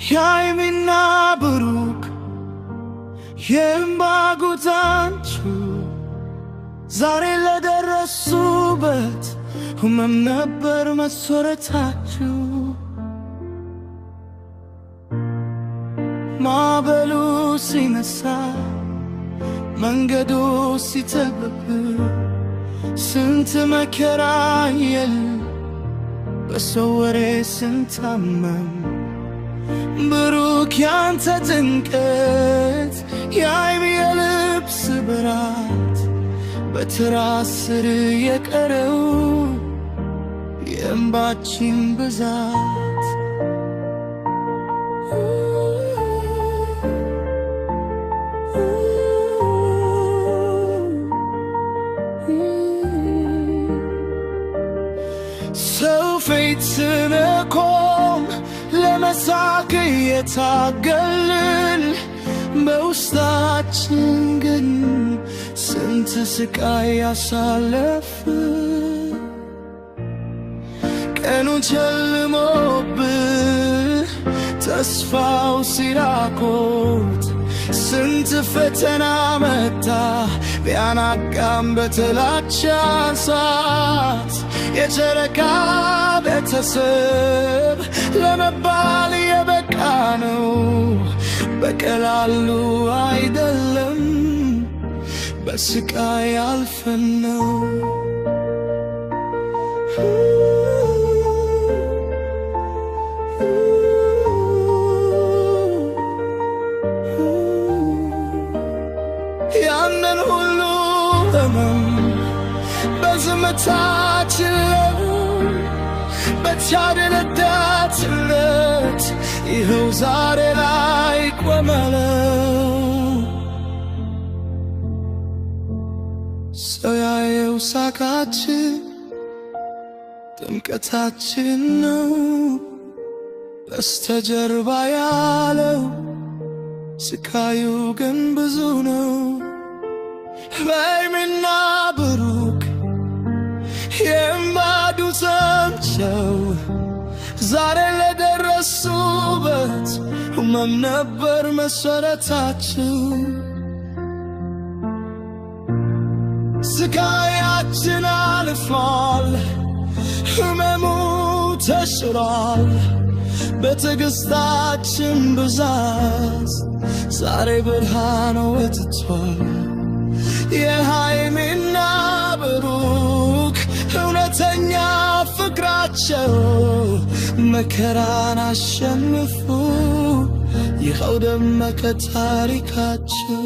የሃይሚና ብሩክ የእንባ ጉዟንቹ ዛሬ ለደረሱበት ህመም ነበር መሰረታችሁ። ማዕበሉ ሲነሳ መንገዱ ሲጠበብ ስንት መከራ አየን በሰው ወሬ ስንታመም ብሩክ ያንተ ጭንቀት የሃይሚ የልብ ስብራት በትራስ ስር የቀረው የእንባችን ብዛት ሰው ፊት ስንቆም ለመሳቅ የታገልን በውስጣችን ግን ስንት ስቃይ ያሳለፍን ቀኑ ጨልሞብን ተስፋው ሲራቆት ስንት ፈተና መጣ ቢያናቃም በጥላቻ እሳት የጨረቃ ቤተሰብ ለመባል የበቃ ነው በቀላሉ አይደለም በስቃይ አልፈን ነው። ያንን ሁሉ ህመም በዝምታችን በቻልንበት ይኸው ዛሬ ላይ ቆመለው። ሰው ያየው ሳቃችን ጥምቀታችን ነው በስተጀርባ ያለው ስቃዩ ግን ብዙ ነው። ሃይሚና ብሩክ የእንባ ጉዟቸው ዛሬ ለደረሱበት ህመም ነበር መሰረታችሁ። ስቃያችን አልፏል ህመሙ ተሽሯል በትዕግስታችን ብዛት ዛሬ ብርሃን ወጥቷል። የሃይሚና ብሩክ እውነተኛ ፍቅራቸው መከራን አሸንፉ ይኸው ደመቀ ታሪካቸው።